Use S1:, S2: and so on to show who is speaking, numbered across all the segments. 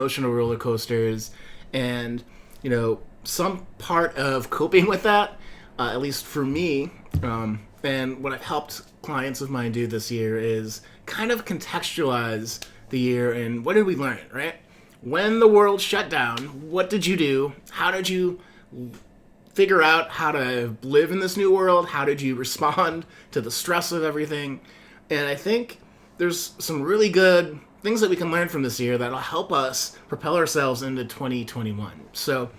S1: emotional roller coasters, and some part of coping with that, at least for me, and what I've helped clients of mine do this year is kind of contextualize the year and what did we learn, right? When the world shut down, what did you do? How did you figure out how to live in this new world? How did you respond to the stress of everything? And I think there's some really good things that we can learn from this year that'll help us propel ourselves into 2021. So,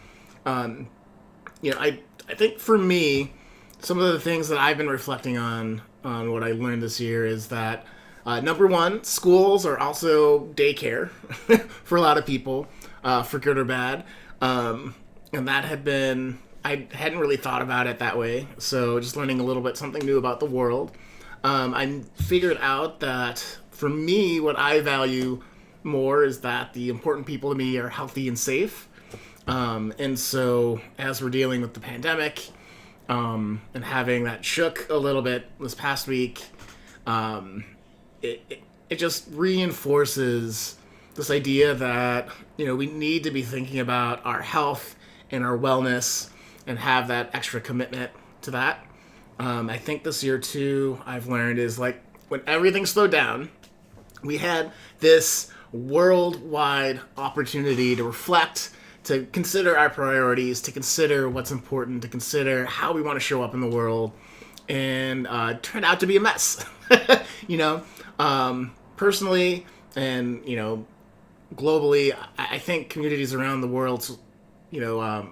S1: I think for me, some of the things that I've been reflecting on what I learned this year is that number one, schools are also daycare for a lot of people, for good or bad. And that had been, I hadn't really thought about it that way. So just learning a little bit something new about the world. I figured out that for me, what I value more is that the important people to me are healthy and safe. And so as we're dealing with the pandemic, and having that shook a little bit this past week, it just reinforces this idea that, we need to be thinking about our health and our wellness and have that extra commitment to that. I think this year too, I've learned is like when everything slowed down, we had this worldwide opportunity to reflect, to consider our priorities, to consider what's important, to consider how we want to show up in the world, and turned out to be a mess. Personally and globally, I think communities around the world,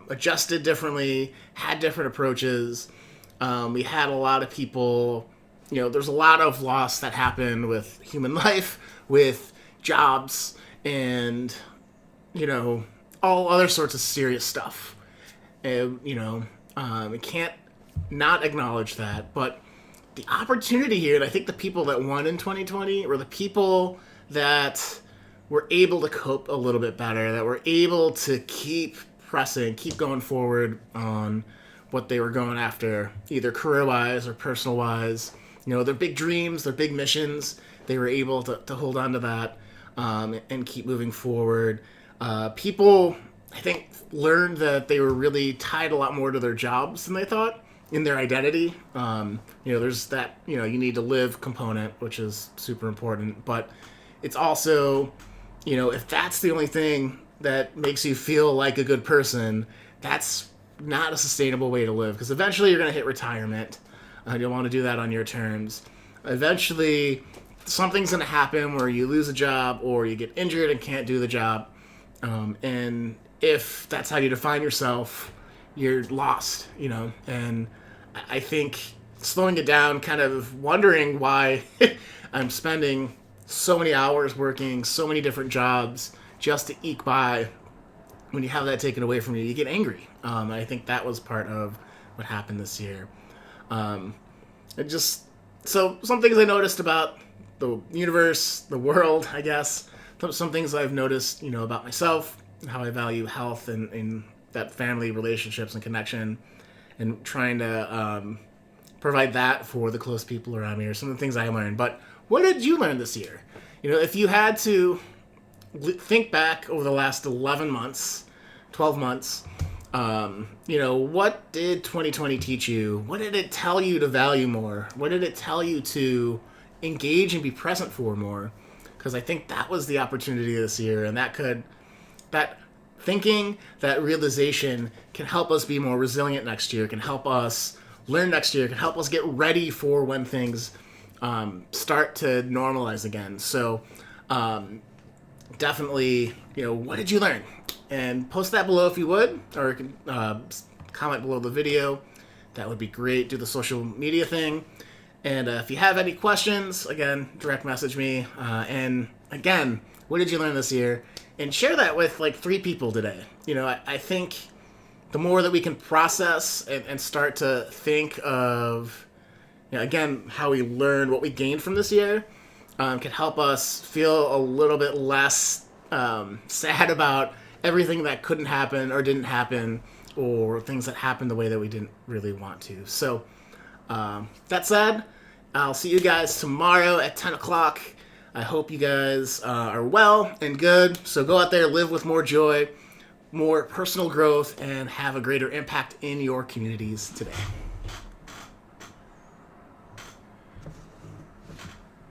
S1: adjusted differently, had different approaches. We had a lot of people, there's a lot of loss that happened with human life, with jobs, and all other sorts of serious stuff. And, we can't not acknowledge that, but the opportunity here, and I think the people that won in 2020 were the people that were able to cope a little bit better, that were able to keep pressing, keep going forward on what they were going after, either career-wise or personal-wise. Their big dreams, their big missions, they were able to hold on to that, and keep moving forward. People, I think, learned that they were really tied a lot more to their jobs than they thought in their identity. There's that, you need to live component, which is super important, but it's also, if that's the only thing that makes you feel like a good person, that's not a sustainable way to live, because eventually you're going to hit retirement. You'll want to do that on your terms. Eventually, something's going to happen where you lose a job or you get injured and can't do the job. And if that's how you define yourself, you're lost, and I think slowing it down, kind of wondering why I'm spending so many hours working so many different jobs just to eke by. When you have that taken away from you, you get angry. I think that was part of what happened this year. So some things I noticed about the universe, the world, I guess. Some things I've noticed, about myself, how I value health and that family relationships and connection, and trying to provide that for the close people around me, or some of the things I learned. But what did you learn this year? If you had to think back over the last 11 months, 12 months, what did 2020 teach you? What did it tell you to value more? What did it tell you to engage and be present for more? Because I think that was the opportunity this year, and that thinking, that realization can help us be more resilient next year, can help us learn next year, can help us get ready for when things start to normalize again. So definitely, what did you learn? And post that below if you would, or you can comment below the video. That would be great. Do the social media thing. And if you have any questions, again, direct message me. And again, what did you learn this year? And share that with 3 people today. I think the more that we can process and start to think of, again, how we learned, what we gained from this year, can help us feel a little bit less sad about everything that couldn't happen or didn't happen, or things that happened the way that we didn't really want to. So that said, I'll see you guys tomorrow at 10 o'clock. I hope you guys are well and good. So go out there, live with more joy, more personal growth, and have a greater impact in your communities today.